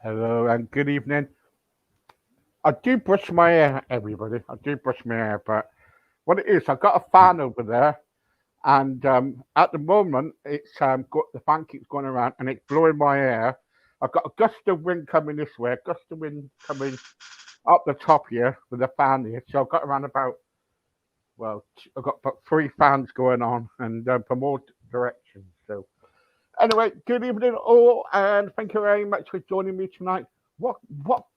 Hello and good evening. I do brush my hair, everybody. I do brush my hair, but what it is, I've got a fan over there, and at the moment, it's got the fan keeps going around and it's blowing my hair. I've got a gust of wind coming this way, a gust of wind coming up the top here with the fan here. So I've got around about I've got about three fans going on, and from all directions. So anyway, good evening all, and thank you very much for joining me tonight. What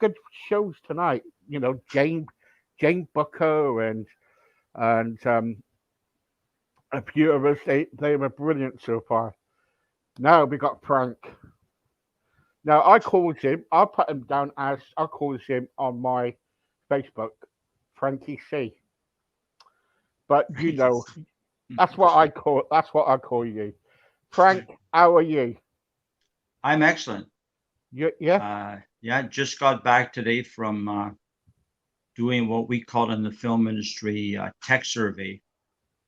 good shows tonight? You know, Jane Booker and a few of us. They were brilliant so far. Now we got Frank. Now I called him. I put him down as I called him on my Facebook, Frankie C. But you know, Frankie's. that's what I call you, Frank. How are you? I'm excellent. Yeah. Yeah, just got back today from doing what we call in the film industry tech survey.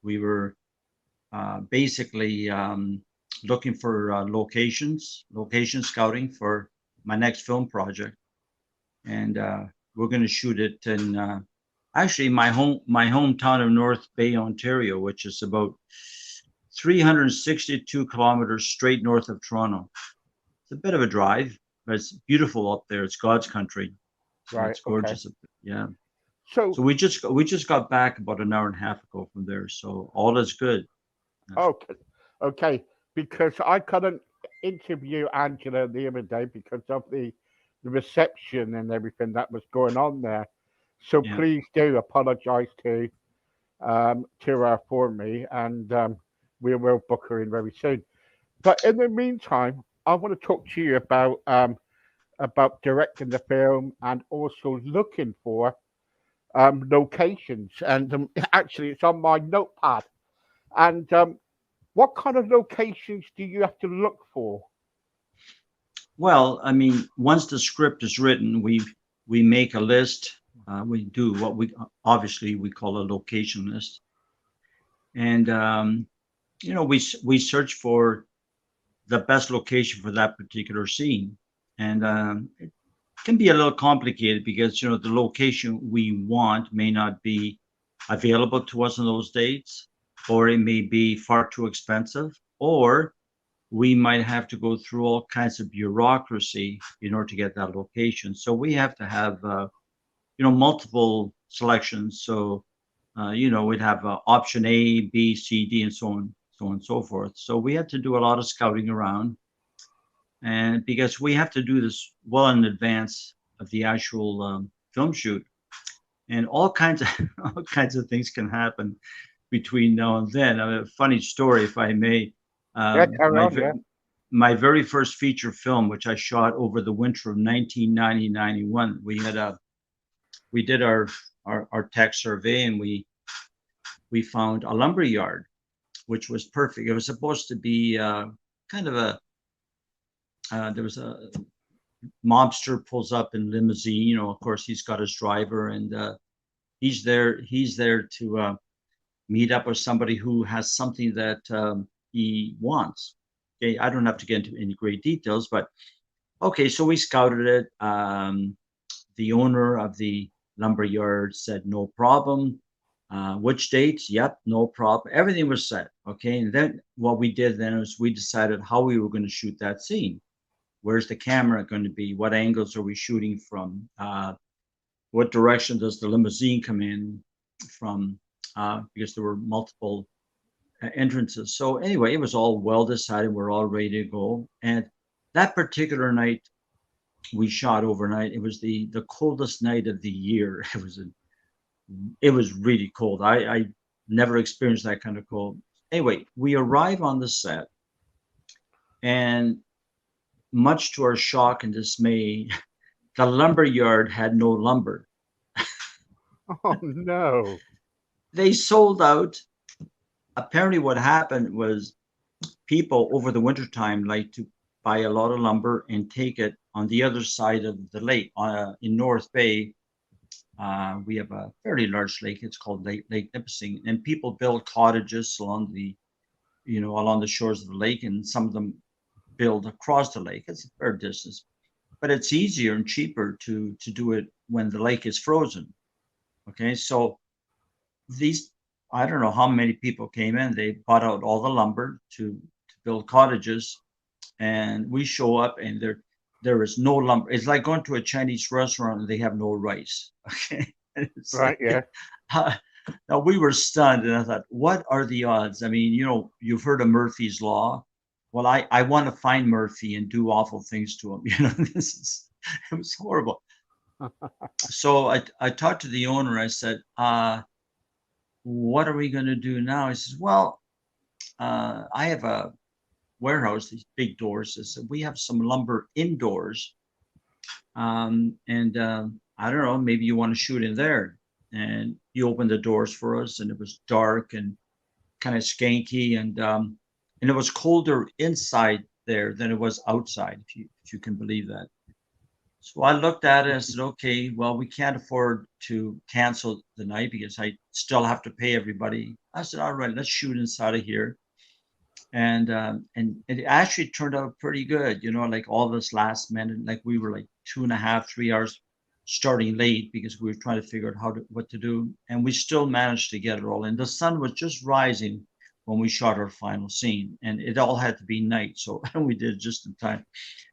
We were basically looking for location scouting for my next film project, and we're going to shoot it in actually my hometown of North Bay, Ontario, which is about 362 kilometers straight north of Toronto. It's a bit of a drive, but it's beautiful up there. It's God's country, so Right. it's Okay. gorgeous up there. Yeah. So So we just got back about an hour and a half ago from there. So all is good. Yeah. okay, okay, because I couldn't interview Angela the other day because of the reception and everything that was going on there. So Yeah. please do apologise to her for me, and we will book her in very soon. But in the meantime, I want to talk to you about directing the film and also looking for locations. And actually, it's on my notepad. And what kind of locations do you have to look for? Well, I mean, once the script is written, we make a list. We do what we obviously we call a location list, and we search for the best location for that particular scene, and it can be a little complicated because the location we want may not be available to us on those dates, or it may be far too expensive, or we might have to go through all kinds of bureaucracy in order to get that location. So we have to have multiple selections. So we'd have option A, B, C, D, and so on and so forth. So we had to do a lot of scouting around, and because we have to do this well in advance of the actual film shoot, and all kinds of all kinds of things can happen between now and then. A funny story, if I may. Yeah, Um, carry my on. ve- Yeah. my very first feature film, which I shot over the winter of 1990-91, we did our tech survey, and we found a lumber yard, which was perfect. It was supposed to be kind of a there was a mobster pulls up in limousine. Of course, he's got his driver, and he's there to meet up with somebody who has something that he wants. Okay, I don't have to get into any great details, but okay, so we scouted it. The owner of the lumber yard said no problem. Which dates? Yep, no problem. Everything was set. Okay, and then what we did then was we decided how we were going to shoot that scene. Where's the camera going to be? What angles are we shooting from? What direction does the limousine come in from? Because there were multiple entrances. So anyway, it was all well decided. We're all ready to go. And that particular night, we shot overnight. It was the coldest night of the year. It was really cold. I never experienced that kind of cold. Anyway, we arrive on the set, and much to our shock and dismay, the lumber yard had no lumber. Oh no. They sold out. Apparently, what happened was people over the wintertime like to buy a lot of lumber and take it on the other side of the lake. In North Bay, we have a fairly large lake. It's called Lake Nipissing, and people build cottages along the shores of the lake, and some of them build across the lake. It's a fair distance. but it's easier and cheaper to do it when the lake is frozen. Okay, so these, I don't know how many people came in. They bought out all the lumber to build cottages, and we show up, and there is no lumber. It's like going to a Chinese restaurant and they have no rice. Okay, it's Right. Yeah. like, now we were stunned, and I thought, what are the odds? I mean, you've heard of Murphy's Law. Well, I want to find Murphy and do awful things to him. It was horrible. So I talked to the owner. I said, what are we going to do now? He says, well, I have a warehouse, these big doors. I said, we have some lumber indoors. And I don't know, maybe you want to shoot in there. And he opened the doors for us, and it was dark and kind of skanky, and it was colder inside there than it was outside, if you can believe that. So I looked at it and said, okay, well, we can't afford to cancel the night because I still have to pay everybody. I said, all right, let's shoot inside of here. And it actually turned out pretty good, like all this last minute, like we were like 2.5, 3 hours starting late because we were trying to figure out what to do. And we still managed to get it all in. The sun was just rising when we shot our final scene, and it all had to be night. So we did it just in time.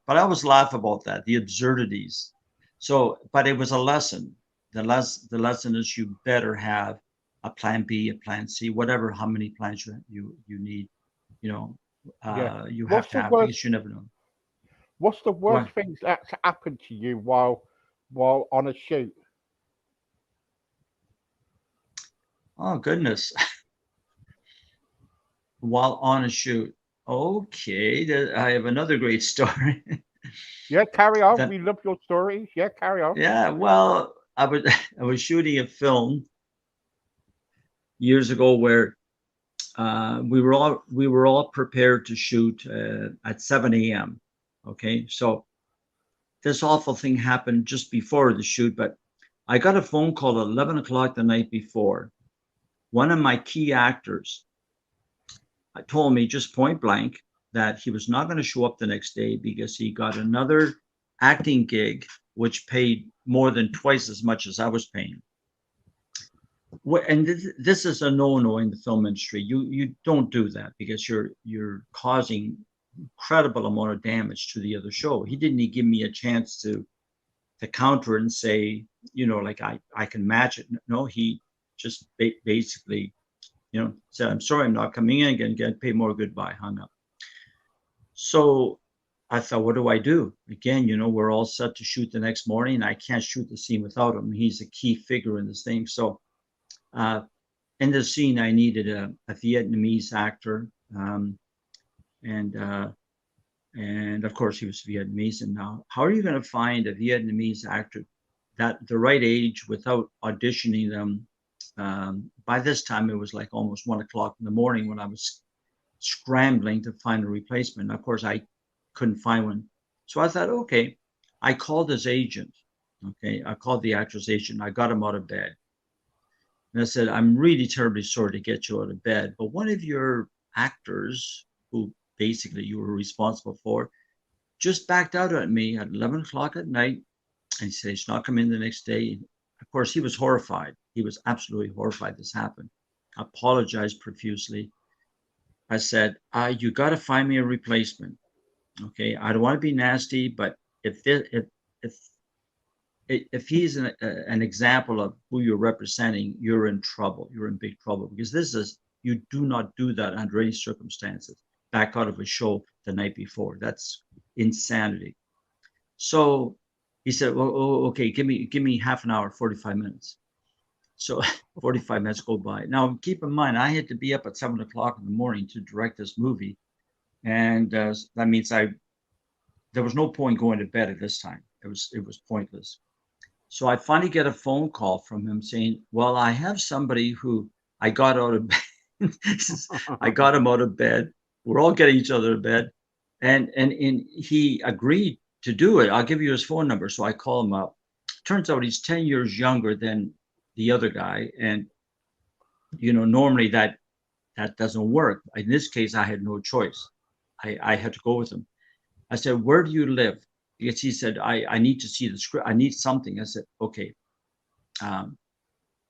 But I always laugh about that, the absurdities. So, but it was a lesson. The lesson is you better have a plan B, a plan C, whatever, how many plans you need, Yeah. you have What's to the have worst? because you never know. What's the Go worst ahead. things that's happened to you while on a shoot? Oh goodness. While on a shoot. Okay, I have another great story. Yeah, carry on. that We love your stories. Yeah, carry on. Yeah, well, I was shooting a film years ago where we were all prepared to shoot at 7 a.m. Okay, so this awful thing happened just before the shoot, but I got a phone call at 11 o'clock the night before. One of my key actors told me just point blank that he was not going to show up the next day because he got another acting gig which paid more than twice as much as I was paying. And this is a no-no in the film industry. You don't do that because you're causing incredible amount of damage to the other show. He didn't even give me a chance to counter and say, like I can match it. No, he just basically, said, I'm sorry, I'm not coming in again. Get paid more. Goodbye. Hung up. So I thought, what do I do? Again, we're all set to shoot the next morning. I can't shoot the scene without him. He's a key figure in this thing. So uh, in the scene, I needed a Vietnamese actor, and and of course he was Vietnamese. And now, how are you going to find a Vietnamese actor that the right age without auditioning them? By this time, it was like almost 1 o'clock in the morning when I was scrambling to find a replacement. Of course, I couldn't find one, so I thought, okay, I called his agent. Okay, I called the actor's agent. I got him out of bed. And I said, I'm really terribly sorry to get you out of bed, but one of your actors, who basically you were responsible for, just backed out at me at 11 o'clock at night. And he said he's not coming in the next day. Of course, he was horrified. He was absolutely horrified this happened. I apologized profusely. I said, you got to find me a replacement. Okay. I don't want to be nasty, but if if he's an example of who you're representing, you're in trouble. You're in big trouble because you do not do that under any circumstances. Back out of a show the night before. That's insanity. So he said, well, okay, give me half an hour, 45 minutes. So 45 minutes go by. Now, keep in mind, I had to be up at 7 o'clock in the morning to direct this movie. And that means there was no point going to bed at this time. It was pointless. So I finally get a phone call from him saying, well, I have somebody who I got out of bed. I got him out of bed. We're all getting each other to bed. And he agreed to do it. I'll give you his phone number. So I call him up. Turns out he's 10 years younger than the other guy. And, normally that doesn't work. In this case, I had no choice. I had to go with him. I said, where do you live? because he said, I need to see the script. I need something. I said, okay, um,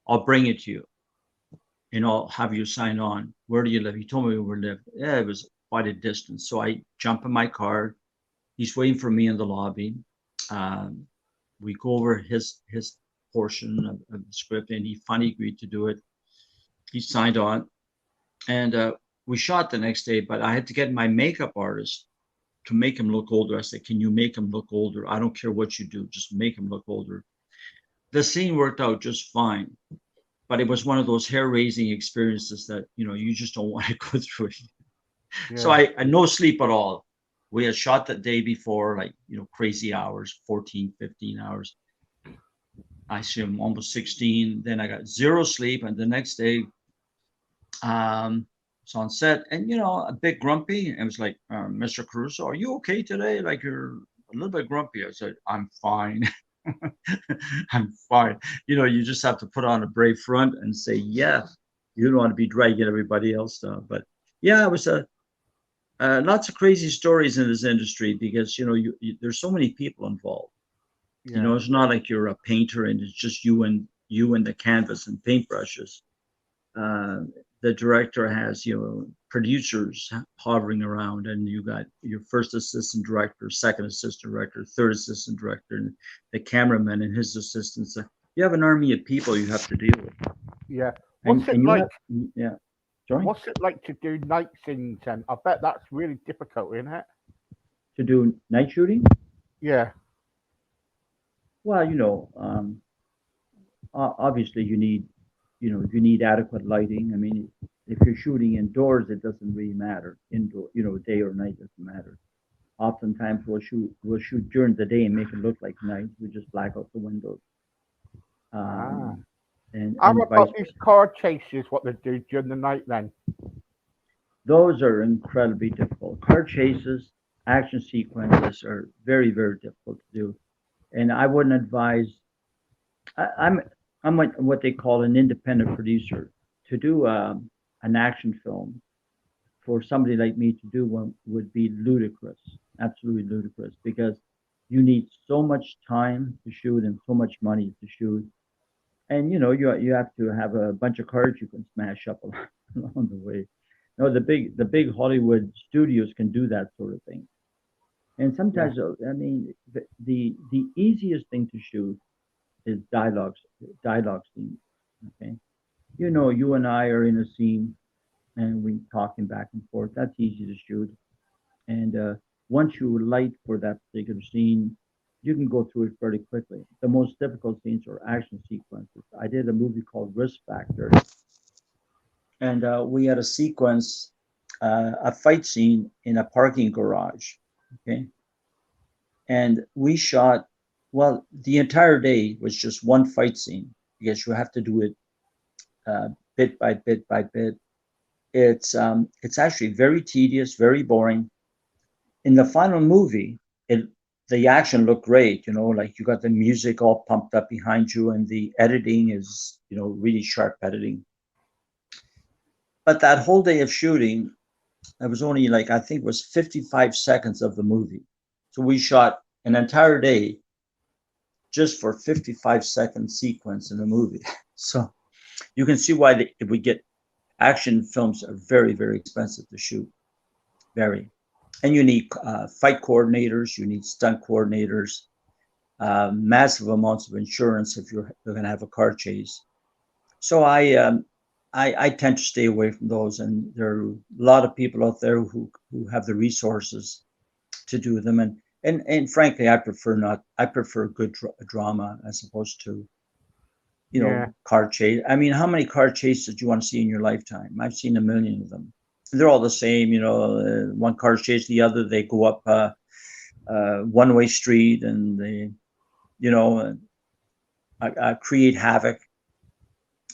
I'll bring it to you and I'll have you sign on. Where do you live? He told me where we lived. Yeah, it was quite a distance. So I jump in my car. He's waiting for me in the lobby. Um, we go over his portion of the script, and he finally agreed to do it. He signed on, and we shot the next day. But I had to get my makeup artist to make him look older. I said, "Can you make him look older? I don't care what you do, just make him look older." The scene worked out just fine, but it was one of those hair-raising experiences that you just don't want to go through it. So Yeah. I no sleep at all. We had shot the day before, like crazy hours, 14, 15 hours. I assume almost 16. Then I got zero sleep, and the next day, it's on set, and a bit grumpy. And it was like, Mr. Caruso, are you okay today? Like you're a little bit grumpy. I said, I'm fine. I'm fine. You just have to put on a brave front and say, yeah. You don't want to be dragging everybody else down. But yeah, it was lots of crazy stories in this industry because there's so many people involved. Yeah. It's not like you're a painter and it's just you and the canvas and paintbrushes. Uh, the director has producers hovering around, and you got your first assistant director, second assistant director, third assistant director, and the cameraman and his assistants. You have an army of people you have to deal with, Yeah. and What's it and you like? have yeah. Sorry, What's it like to do night scenes? And I bet that's really difficult, isn't it? to do night shooting. Yeah. Well, obviously you need adequate lighting. I mean, if you're shooting indoors, it doesn't really matter. Indoor, day or night doesn't matter. Oftentimes we'll shoot during the day and make it look like night. We just black out the windows, Ah. um, and How and vice about these versa. car chases? What they do during the night then? Those are incredibly difficult. Car chases, action sequences are very, very difficult to do, and I wouldn't advise. I'm what they call an independent producer. To do an action film for somebody like me to do one would be ludicrous, absolutely ludicrous, because you need so much time to shoot and so much money to shoot, and you have to have a bunch of cars you can smash up along the way. The big Hollywood studios can do that sort of thing, and Yeah. sometimes I mean the easiest thing to shoot is dialogue scenes. Okay, you and I are in a scene and we talking back and forth. That's easy to shoot. And once you light for that particular scene, you can go through it fairly quickly. The most difficult scenes are action sequences. I did a movie called Risk Factor, and we had a sequence, a fight scene in a parking garage. Okay, and we shot. Well, the entire day was just one fight scene because you have to do it uh, bit by bit by bit. It's actually very tedious, very boring. In the final movie, it the action looked great, like you got the music all pumped up behind you, and the editing is, really sharp editing. But that whole day of shooting, it was only like I think it was 55 seconds of the movie. So we shot an entire day just for 55-second sequence in the movie. So you can see why if we get action films are very, very expensive to shoot. Very. And you need fight coordinators, you need stunt coordinators, massive amounts of insurance if you're going to have a car chase. So I tend to stay away from those, and there are a lot of people out there who have the resources to do them, and frankly, I prefer not. I prefer good drama as opposed to Yeah. car chase. I mean, how many car chases do you want to see in your lifetime? I've seen a million of them. They're all the same, one car chase the other. They go up one-way street and they, create havoc.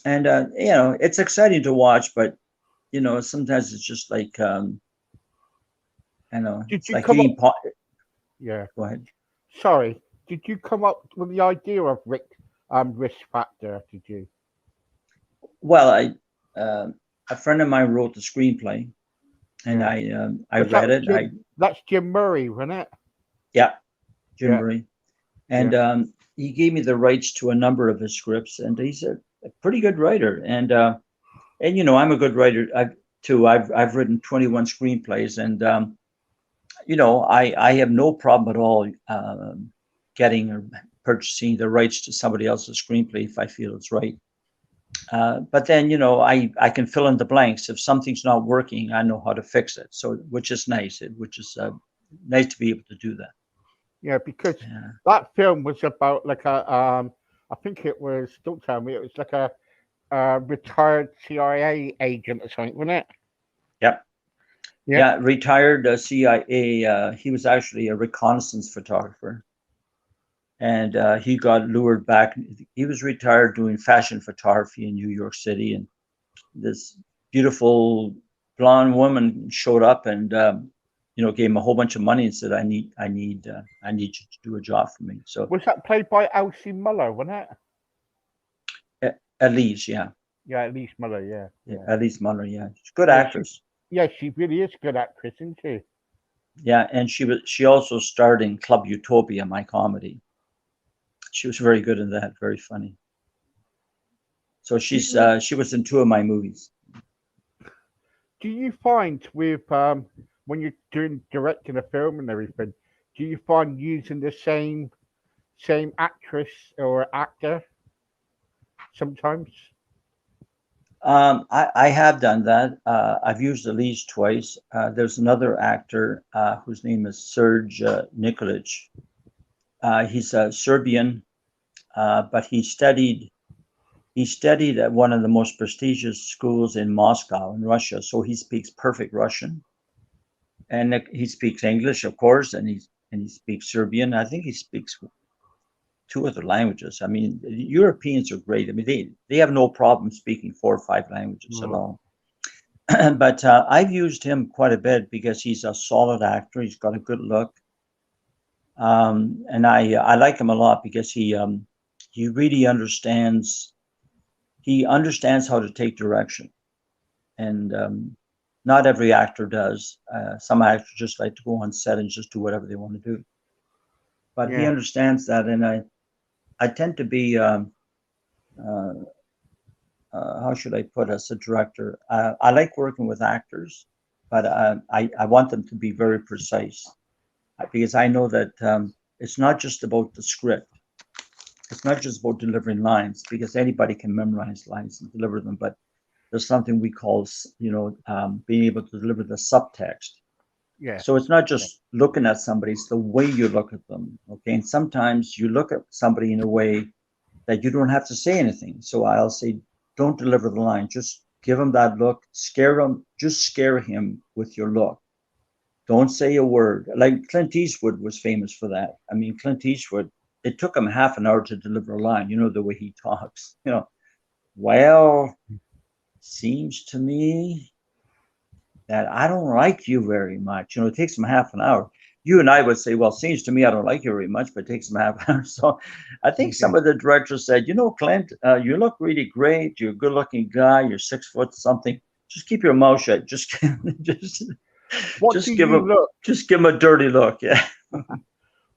And, it's exciting to watch, but, sometimes it's just like, Did it's you like come up? eating Yeah. Go ahead. Sorry. Did you come up with the idea of Risk Factor? Did you? Well, a friend of mine wrote the screenplay and Yeah. I Was that read it. Jim? That's Jim Murray, wasn't it? Yeah, Jim Yeah. Murray, and he gave me the rights to a number of his scripts, and he's a pretty good writer. And you know, I'm a good writer too. I've written 21 screenplays, and you know, I have no problem at all getting or purchasing the rights to somebody else's screenplay if I feel it's right. But then, you know, I can fill in the blanks. If something's not working, I know how to fix it. So, which is nice. Which is nice to be able to do that. Yeah, because Yeah. that film was about like I think it was. Don't tell me. It was like a retired CIA agent or something, wasn't it? Yeah. Yeah. Yeah. Retired CIA. He was actually a reconnaissance photographer, and he got lured back. He was retired doing fashion photography in New York City, and this beautiful blonde woman showed up and you know, gave him a whole bunch of money and said, I need you to do a job for me. So Was that played by Elsie Muller, wasn't it? Elise, yeah, Yeah, Elise Muller. Yeah, yeah. Elise Muller, yeah, she's a good Yeah, actress. Yeah, she really is a good actress, isn't she? Yeah, and she also starred in Club Utopia, my comedy. She was very good in that, very funny. So she's she was in 2 of my movies. Do you find with when you're doing directing a film and everything, do you find using the same actress or actor sometimes? I have done that. I've used Elise twice. There's another actor whose name is Serge Nikolic. He's a Serbian, but he studied at one of the most prestigious schools in Moscow in Russia. So he speaks perfect Russian, and he speaks English, of course, and he speaks Serbian. I think he speaks 2 other languages. I mean, Europeans are great. I mean, they have no problem speaking 4 or 5 languages at all. But I've used him quite a bit because he's a solid actor. He's got a good look, and I like him a lot because he really understands. He understands how to take direction, and not every actor does. Some actors just like to go on set and just do whatever they want to do. But he Yeah. understands that, and I tend to be how should I put as a director? I like working with actors, but I want them to be very precise because I know that it's not just about the script. It's not just about delivering lines because anybody can memorize lines and deliver them, but there's something we call, you know, being able to deliver the subtext. Yeah. So it's not just looking at somebody, it's the way you look at them. Okay. And sometimes you look at somebody in a way that you don't have to say anything. So I'll say, don't deliver the line. Just give him that look, scare him, just scare him with your look. Don't say a word. Like Clint Eastwood was famous for that. I mean, Clint Eastwood, it took him half an hour to deliver a line, you know, the way he talks, you know, well, seems to me that I don't like you very much. You know, it takes him half an hour. You and I would say, well, seems to me I don't like you very much, but it takes him half an hour. So I think some of the directors said, you know, Clint, you look really great. You're a good looking guy. You're 6 foot something. Just keep your mouth shut. Just give him a dirty look. Yeah.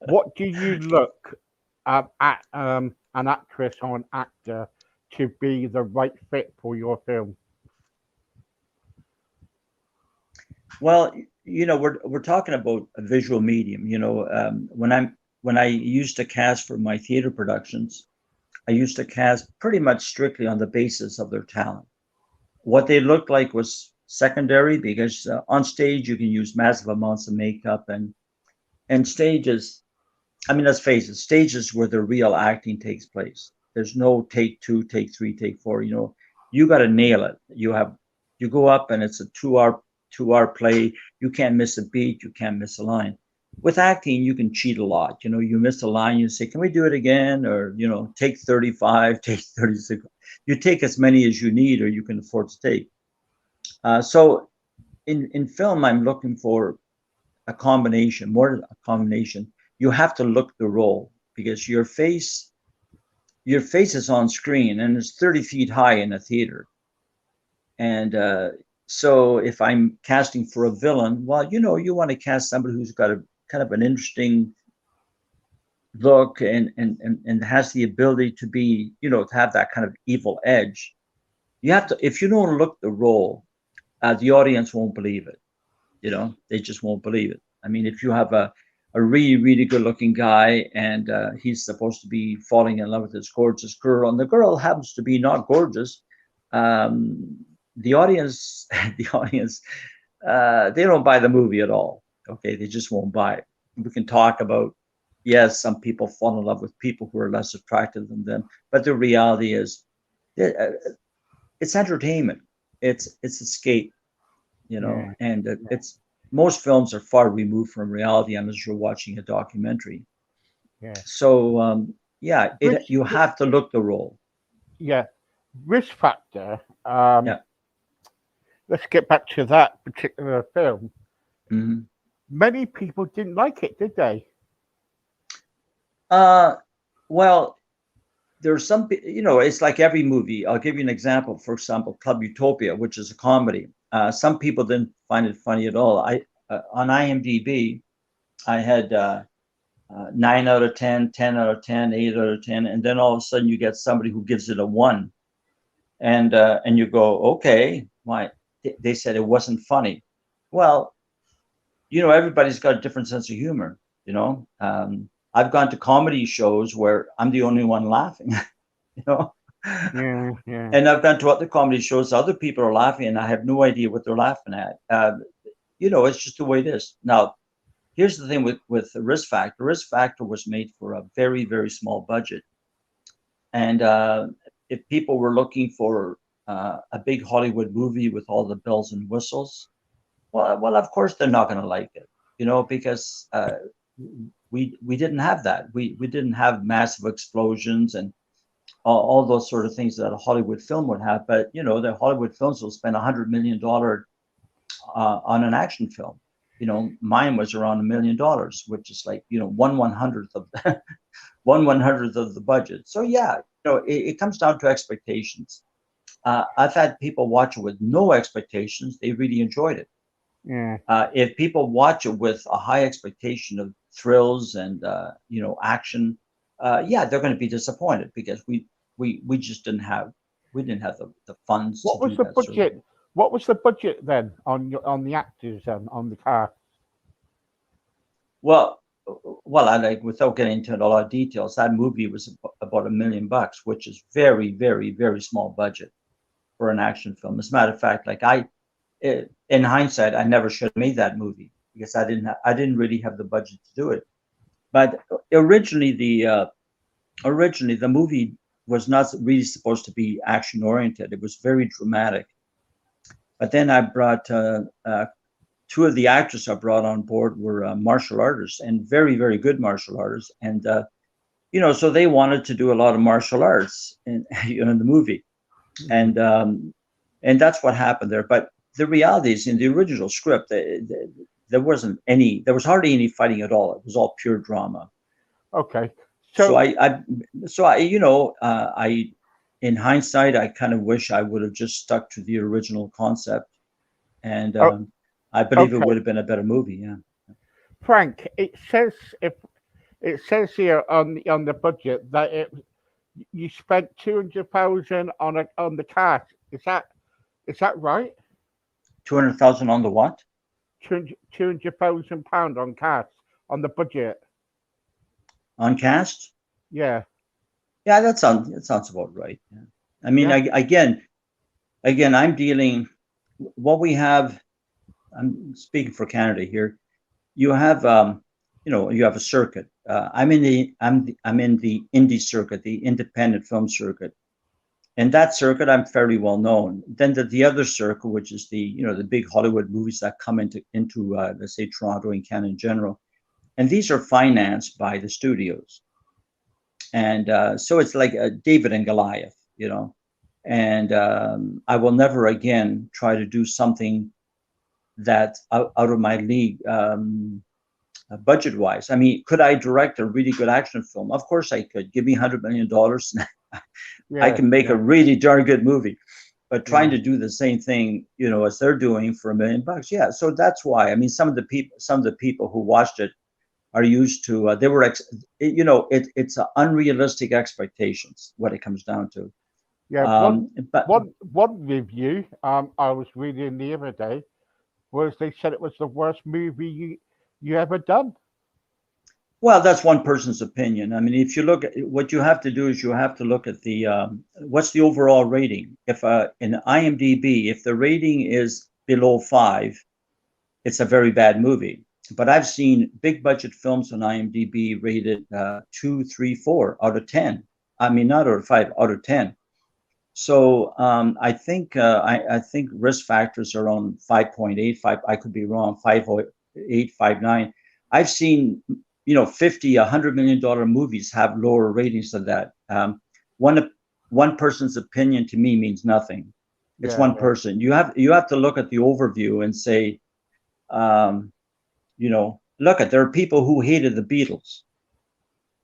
What do you look at an actress or an actor to be the right fit for your film? Well, you know, we're talking about a visual medium. You know, when I used to cast for my theater productions, I used to cast pretty much strictly on the basis of their talent. What they looked like was secondary because on stage you can use massive amounts of makeup and stages. I mean, let's face it, stages where the real acting takes place. There's no take 2, take 3, take 4. You know, you got to nail it. You go up and it's a 2 hour play. You can't miss a beat. You can't miss a line. With acting, you can cheat a lot. You know, you miss a line, you say, can we do it again? Or, you know, take 35, take 36. You take as many as you need or you can afford to take. So in film, I'm looking for a combination, more a combination. You have to look the role because your face is on screen and it's 30 feet high in a theater. And so if I'm casting for a villain, well, you know, you want to cast somebody who's got a kind of an interesting look and has the ability to be, to have that kind of evil edge. You have to, if you don't look the role, the audience won't believe it. They just won't believe it. I mean, if you have a really, really good looking guy and he's supposed to be falling in love with this gorgeous girl, and the girl happens to be not gorgeous, the audience, the audience, they don't buy the movie at all. Okay, they just won't buy it. We can talk about, yes, some people fall in love with people who are less attractive than them, but the reality is, it's entertainment. It's escape, Yeah, and it's most films are far removed from reality unless you're watching a documentary. yeah. So yeah, Risk, you have to look the role. yeah, risk factor. Yeah. Let's get back to that particular film. Mhm. Many people didn't like it, did they? Uh, well, there's some, it's like every movie. I'll give you an example. For example, Club Utopia, which is a comedy. Some people didn't find it funny at all. I On IMDb, I had 9 out of 10, 10 out of 10, 8 out of 10, and then all of a sudden you get somebody who gives it a 1, and you go, okay, why? They said it wasn't funny. Well, everybody's got a different sense of humor. I've gone to comedy shows where I'm the only one laughing. you know. Yeah, yeah, And I've gone to other comedy shows, other people are laughing, and I have no idea what they're laughing at. It's just the way it is. Now, here's the thing with the Risk Factor. Risk Factor was made for a very, very small budget. And if people were looking for a big Hollywood movie with all the bells and whistles, well, of course they're not going to like it, because we didn't have that. We didn't have massive explosions and all those sort of things that a Hollywood film would have. But the Hollywood films will spend $100 million on an action film. Mine was around $1 million, which is like 1/100th of 1/100th of the budget. So yeah, it comes down to expectations. I've had people watch it with no expectations; they really enjoyed it. yeah, If people watch it with a high expectation of thrills and action, yeah, they're going to be disappointed because we just didn't have the funds to What was do the that sort of thing. budget? What was the budget then on the actors and on the cast? Well, I like, without getting into a lot of details, that movie was about $1 million, which is very, very, very small budget for an action film. As a matter of fact, like in hindsight, I never should have made that movie because I didn't really have the budget to do it. But originally the movie was not really supposed to be action oriented. It was very dramatic. But then I brought two of the actors I brought on board were martial artists and very, very good martial artists. And, so they wanted to do a lot of martial arts in the movie. And that's what happened there. But the reality is, in the original script, there was hardly any fighting at all. It was all pure drama. Okay, So so in hindsight, I kind of wish I would have just stuck to the original concept. And oh, I believe it okay, would have been a better movie. Yeah. Frank. It says here on the budget that you spent 200,000 on the cast. Is that right? 200,000 on the what? 200,000 pound on cast on the budget. On cast? Yeah, Yeah, that sounds about right. Yeah. I mean, yeah, again, I'm dealing what we have. I'm speaking for Canada here. You have you have a circuit. I'm in the indie circuit, the independent film circuit. And that circuit, I'm fairly well known. Then the other circuit, which is the big Hollywood movies that come into let's say Toronto and Canada in general, and these are financed by the studios. And so it's like David and Goliath, And I will never again try to do something that's out of my league budget wise. I mean, could I direct a really good action film? Of course I could. Give me $100 million, I yeah, can make a yeah, really darn good movie. But trying yeah. to do the same thing, as they're doing for $1 million, yeah. So that's why. I mean, some of the people who watched it are used to. They were, it's unrealistic expectations. What it comes down to. Yeah, But one review I was reading the other day was they said it was the worst movie you ever done. well, that's one person's opinion. I mean, if you look at what you have to do is you have to look at the what's the overall rating. If in IMDb, if the rating is below 5, it's a very bad movie. But I've seen big budget films on IMDb rated 2, 3, 4 out of 10. I mean, not out of 5, out of 10. So I think I think risk factors are on 5.85. I could be wrong. 5.8, 5.9. I've seen 50, $100 million movies have lower ratings than that. One person's opinion to me means nothing. It's one person. You have to look at the overview and say, look at, there are people who hated the Beatles.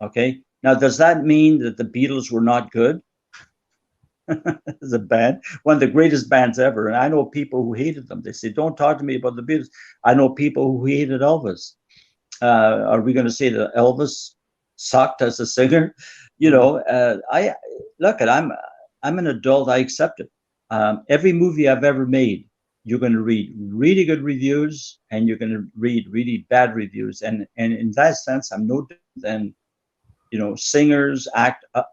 Okay, now does that mean that the Beatles were not good? As a band, one of the greatest bands ever, and I know people who hated them. They say, "Don't talk to me about the Beatles." I know people who hated Elvis. Are we going to say that Elvis sucked as a singer? I look at. I'm an adult. I accept it. Every movie I've ever made, you're going to read really good reviews, and you're going to read really bad reviews, and in that sense, I'm no different than singers,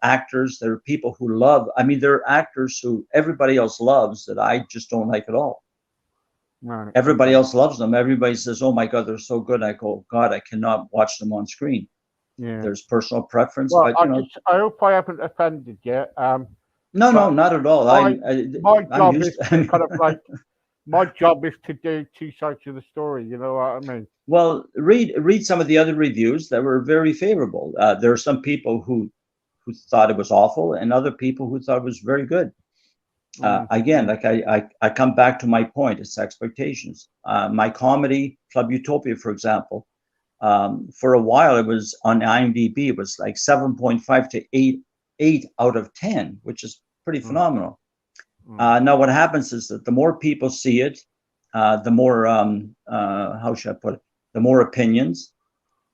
actors. There are people who love. I mean, there are actors who everybody else loves that I just don't like at all. Right. Everybody else loves them. Everybody says, "Oh my God, they're so good." I go, "God, I cannot watch them on screen." Yeah. There's personal preference, Well, but I hope I haven't offended you. no, not at all. My I'm job is used. to kind of like my job is to do two sides of the story. You know what I mean? Well, read some of the other reviews that were very favorable. There are some people who thought it was awful, and other people who thought it was very good. Again, like I come back to my point, it's expectations. My comedy, Club Utopia, for example, for a while it was on IMDb, it was like 7.5 to 8 out of 10, which is pretty phenomenal. Now what happens is that the more people see it, the more, how should I put it? The more opinions.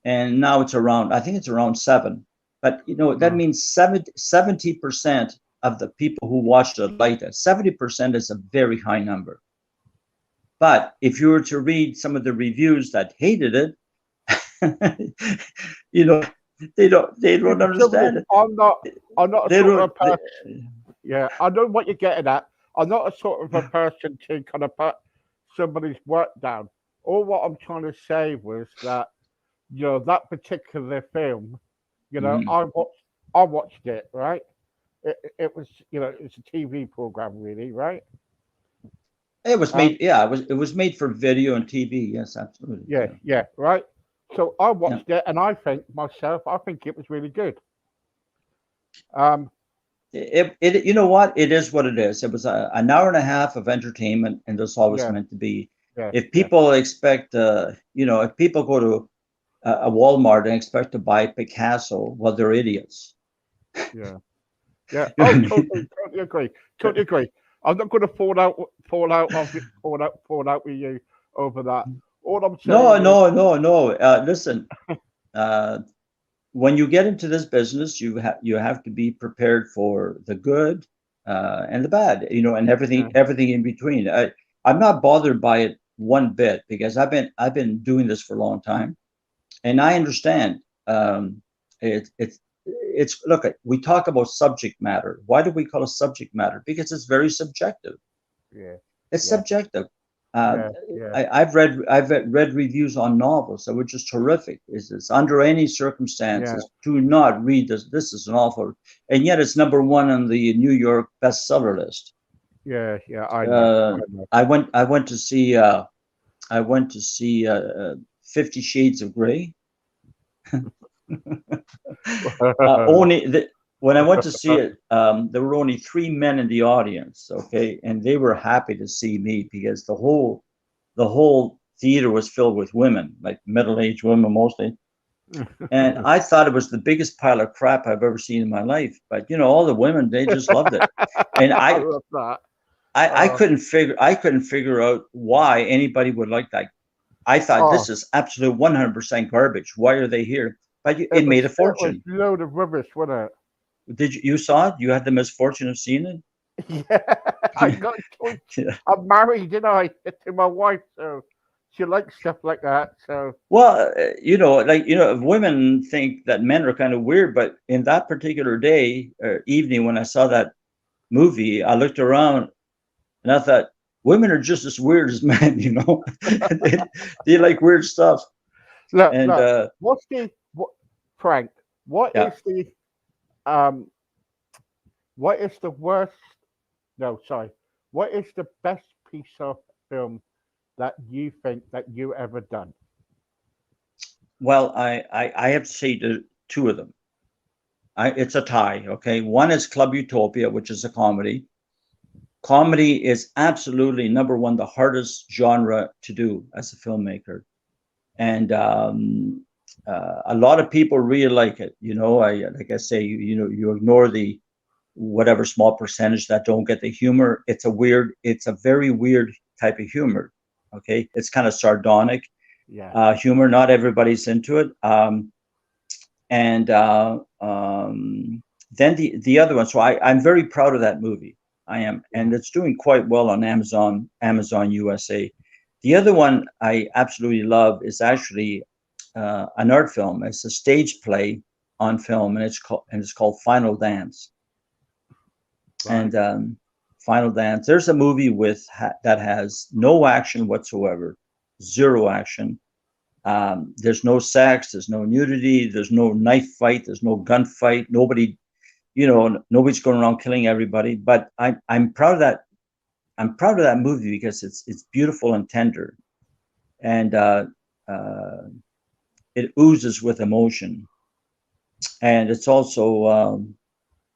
And now it's around, I think it's around 7. But, that means 70% of the people who watched it liked it. 70% is a very high number. But if you were to read some of the reviews that hated it, they don't understand it. I'm not a sort of person. Yeah, I know what you're getting at. I'm not a sort of a person to kind of put somebody's work down. All what I'm trying to say was that that particular film, I watched it, right? It was it's a TV program, really, right? It was made, it was made for video and TV. Yes, absolutely. Yeah, right. So I watched it, and I think it was really good. You know what? It is what it is. It was an hour and a half of entertainment, and that's always meant to be. If people expect, if people go to a Walmart and expect to buy Picasso, well, they're idiots. Yeah. Oh, totally agree. Totally agree. I'm not going to fall out with you over that. All I'm saying. No. Listen, when you get into this business, you have to be prepared for the good and the bad, and everything in between. I'm not bothered by it one bit because I've been doing this for a long time, and I understand. It's look, we talk about subject matter. Why do we call it subject matter? Because it's very subjective. Yeah, it's subjective. I've read reviews on novels that were just terrific. It's under any circumstances, do not read this. This is an awful, and yet it's number 1 on the New York bestseller list. Yeah, I know. I went to see 50 Shades of Grey. When I went to see it, there were only 3 men in the audience, okay, and they were happy to see me because the whole theater was filled with women, like middle-aged women mostly, and I thought it was the biggest pile of crap I've ever seen in my life. But all the women, they just loved it, and I couldn't figure out why anybody would like that I thought Oh, this is absolute 100% garbage. Why are they here? But it it was made a it was fortune. load of rubbish, wasn't Did you saw it? You had the misfortune of seeing it? it? Yeah, I got told. Yeah. I'm married, didn't I, to my wife, so she likes stuff like that. So Well, like if women think that men are kind of weird, but in that particular day or evening when I saw that movie, I looked around and I thought women are just as weird as men. They like weird stuff. look, And look. What's the what, Frank? What yeah, is the um? What is the worst? No, sorry. What is the best piece of film that you think that you ever done? well, I have to say two of them. It's a tie. Okay, one is Club Utopia, which is a comedy. Comedy is absolutely number one, the hardest genre to do as a filmmaker, and a lot of people really like it. I like I say, you ignore the whatever small percentage that don't get the humor. It's a very weird type of humor. Okay, it's kind of sardonic Yeah. humor. Not everybody's into it. And then the other one. So I'm very proud of that movie. I am, Yeah. and it's doing quite well on Amazon USA. The other one I absolutely love is actually an art film. It's a stage play on film, and it's called Final Dance. Right. And Final Dance. There's a movie that has no action whatsoever, zero action. There's no sex, there's no nudity, there's no knife fight, there's no gunfight. Nobody's going around killing everybody. But I'm proud of that. I'm proud of that movie because it's beautiful and tender, and uh, it oozes with emotion. And it's also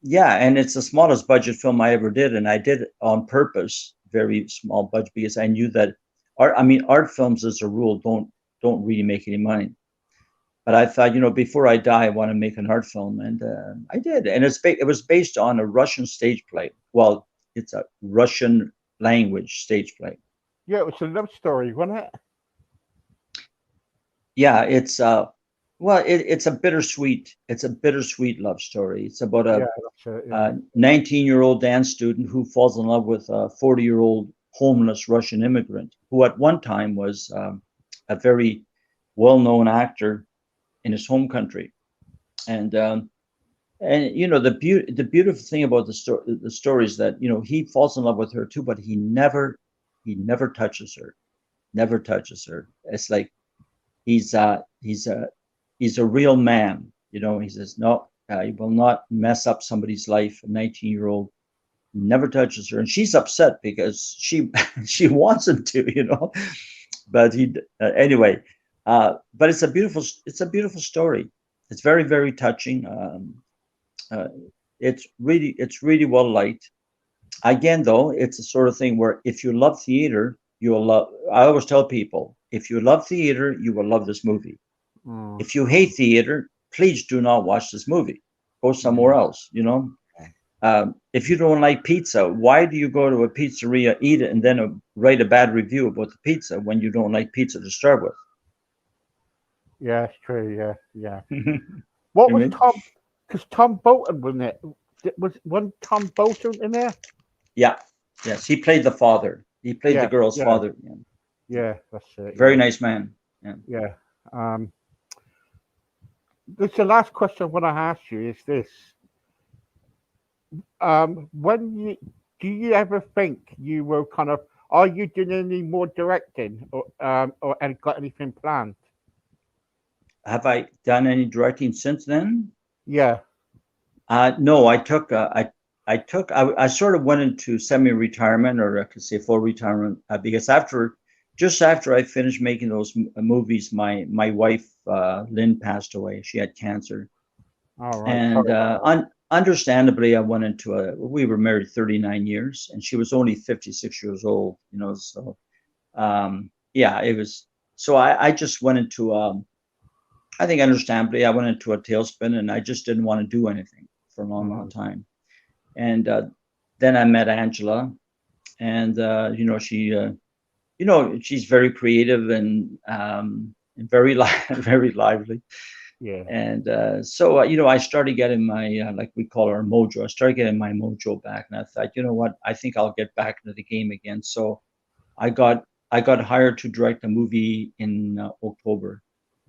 yeah, and it's the smallest budget film I ever did, and I did it on purpose, very small budget, because I knew that art films as a rule don't really make any money. But I thought, before I die, I want to make an art film, and I did. And it was based on a Russian stage play. Well, it's a Russian language stage play. Yeah, it was a love story, wasn't it? Yeah, it's a bittersweet love story. It's about Yeah, a that's it. Yeah. 19-year-old dance student who falls in love with a 40-year-old homeless Russian immigrant who at one time was a very well-known actor in his home country. And the beautiful thing about the story is that he falls in love with her too, but he never touches her, never touches her. It's like he's a real man. He says no, he will not mess up somebody's life. A 19-year-old never touches her, and she's upset because she she wants him to. But he anyway. But it's a beautiful story. It's very, very touching. Uh, it's really well liked. Again, though, it's the sort of thing where if you love theater, you will love. I always tell people, if you love theater, you will love this movie. Mm, If you hate theater, please do not watch this movie. Go somewhere yeah. else. If you don't like pizza, why do you go to a pizzeria, eat it, and then write a bad review about the pizza when you don't like pizza to start with? Yeah, it's true. Yeah, yeah. You What was mean? Tom? Because Tom Bolton was in it. Was one Tom Bolton in there? Yeah. Yes, he played the father. He played the Yeah, girl's yeah, father. Yeah. yeah. That's it. Very Yeah, nice man. Yeah. yeah. This the last question I want to ask you is this: when you do you ever think you will kind of are you doing any more directing or any, got anything planned? Have I done any directing since then? Yeah, No, I sort of went into semi-retirement, or I could say full retirement, because just after I finished making those movies, my wife Lynn passed away. She had cancer, all right. and Sorry about that. understandably, I went into we were married 39 years, and she was only 56 years old. So yeah, it was. So I just went into I think understandably, I went into a tailspin, and I just didn't want to do anything for a long, long Mm, time. And then I met Angela, and she she's very creative and very very lively. Yeah. And so, I started getting my, like we call our mojo. I started getting my mojo back, and I thought, you know what? I think I'll get back into the game again. So I got I got hired to direct a movie in October.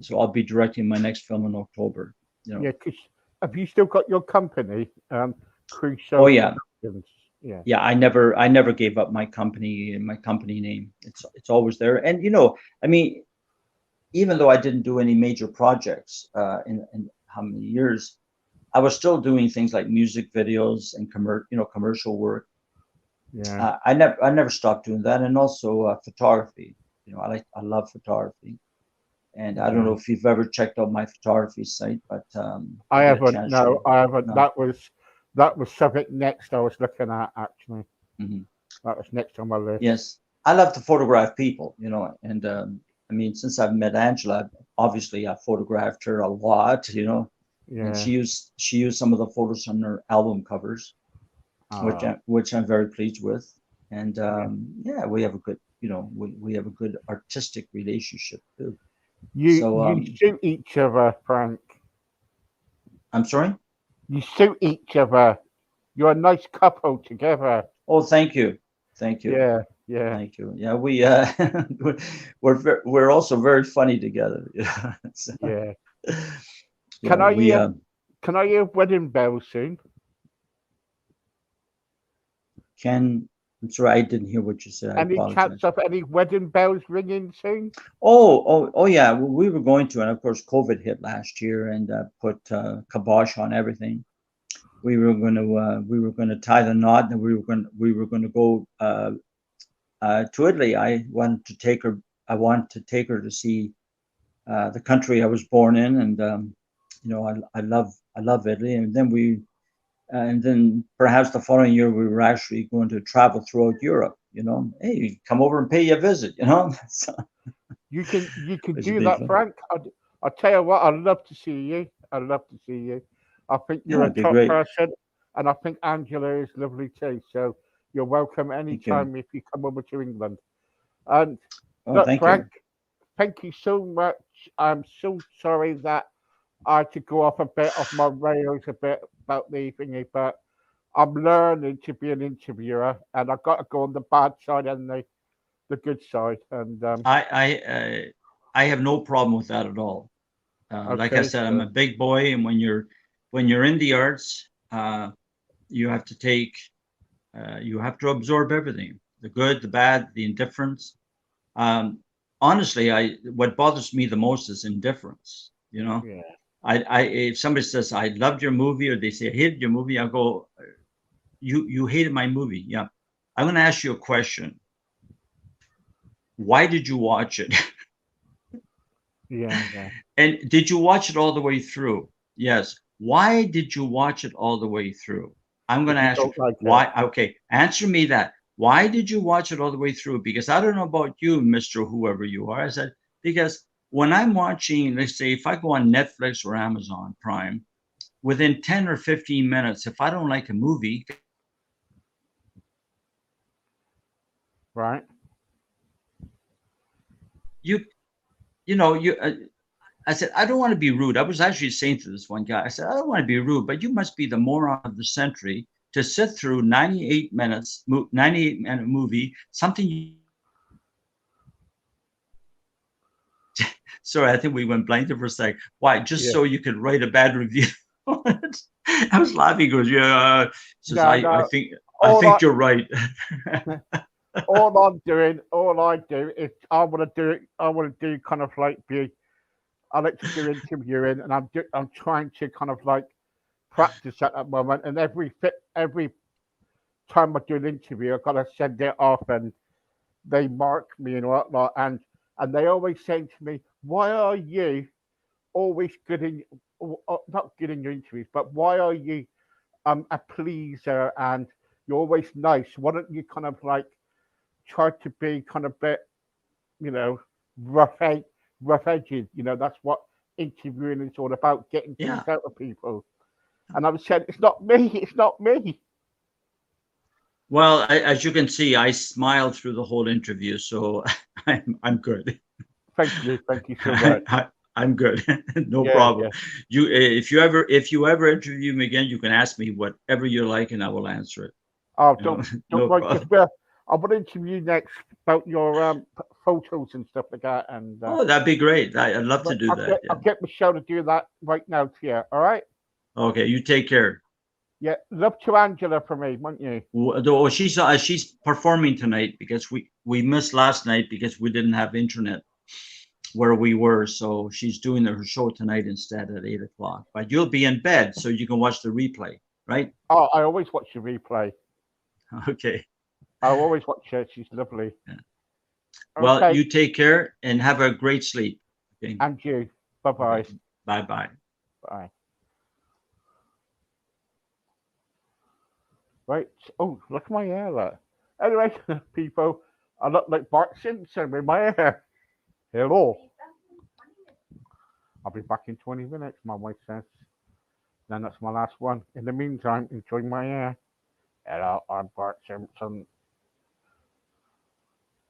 So I'll be directing my next film in October. Yeah. Because have you still got your company, Oh Crusoe yeah, Productions? Yeah. yeah. I never gave up my company name. It's always there. And I mean, even though I didn't do any major projects in how many years, I was still doing things like music videos and commercial work. Yeah. I never stopped doing that, and also photography. I love photography, and I don't know Yeah. if you've ever checked out my photography site, but I you get a haven't. chance No, to. I haven't. No. That was something next I was looking at actually. Mhm. That was next on my list. Yes, I love to photograph people, and I mean, since I've met Angela, obviously I photographed her a lot, and Yeah. she used some of the photos on her album covers, which Uh, I'm very pleased with. And yeah. yeah, we have a good, we have a good artistic relationship too. You So you suit each other, Frank. I'm sorry. You suit each other. You're a nice couple together. Oh, thank you, thank you, Yeah. Yeah. thank you. Yeah, we we're also very funny together. Yeah. So, Yeah. yeah, Can I we hear? Can I hear wedding bells soon? can. I'm sorry, I didn't hear what you said. I Any chance apologize. of any wedding bells ringing soon? Oh, yeah. We were going to, and of course, COVID hit last year and put kibosh on everything. We were going to tie the knot, and we were going to go to Italy. I wanted to take her to see the country I was born in, and I love Italy. And then perhaps the following year we were actually going to travel throughout Europe. Hey, come over and pay you a visit. So You can it's a do big that, fun. Frank. I'll tell you what. I'd love to see you. I'd love to see you. I think Yeah, you're a it'd be top great. person, and I think Angela is lovely too. So you're welcome Thank you. anytime if you come over to England. And Oh, look, thank Frank, you. thank you so much. I'm so sorry that I had to go off a bit off my rails a bit about the thingy, but I'm learning to be an interviewer, and I've got to go on the bad side and the good side. And I have no problem with that at all. Like I okay, said, I'm so a big boy, and when you're in the arts, you have to absorb everything, the good, the bad, the indifference. Um, Honestly, I what bothers me the most is indifference. yeah, If somebody says I loved your movie, or they say I hated your movie, I go, you hated my movie, yeah. I'm going to ask you a question. Why did you watch it? yeah, yeah. And did you watch it all the way through? Yes. Why did you watch it all the way through? I'm going If to you ask you, don't like it, why? Okay, answer me that. Why did you watch it all the way through? Because I don't know about you, Mr. Whoever you are. I said, because when I'm watching, let's say, if I go on Netflix or Amazon Prime, within 10 or 15 minutes, if I don't like a movie, right? you, you know, you, I said, I don't want to be rude. I was actually saying to this one guy, I said, I don't want to be rude, but you must be the moron of the century to sit through 98-minute movie, something. Sorry, I think we went blank there for a sec. Why? Just Yeah. so you could write a bad review on it. I was laughing. He goes, yeah. Says, No, I no. think, I All I think you're right. all I do is I want to do it. I want to do kind of like be. I like to do interviewing, and I'm trying to kind of like practice at that moment. And every time I do an interview, I gotta send it off, and they mark me and whatnot. And they always say to me, "Why are you always good in not good in your interviews, but why are you a pleaser and you're always nice? Why don't you kind of like try to be kind of bit, you know, rough ed- rough edges? That's what interviewing is all about, getting things Yeah. out of people." And I was saying, it's not me. It's not me. Well, as you can see, I smiled through the whole interview, so I'm good. Thank you so much. I'm good. No Yeah, problem. yeah. You, if you ever interview me again, you can ask me whatever you like, and I will answer it. Oh, You know, don't no worry, because problem. I want to interview next about your photos and stuff like that, and Oh, that'd be great. I'd love to but do that. I'll Yeah. get Michelle to do that right now to you. All right? Okay. You take care. Yeah, love to Angela for me, won't you? Though she's performing tonight because we missed last night because we didn't have internet where we were. So she's doing her show tonight instead at 8 o'clock. But you'll be in bed, so you can watch the replay, right? Oh, I always watch the replay. Okay. I always watch her. She's lovely. Yeah. Well, Okay, you take care and have a great sleep. Okay. and you. Bye Okay. bye. Bye bye. Bye. Right. Oh, look at my hair. Look. Anyway, people, I look like Bart Simpson with my hair. Hello. I'll be back in 20 minutes, my wife says. Then that's my last one. In the meantime, enjoy my hair. Hello, I'm Bart Simpson.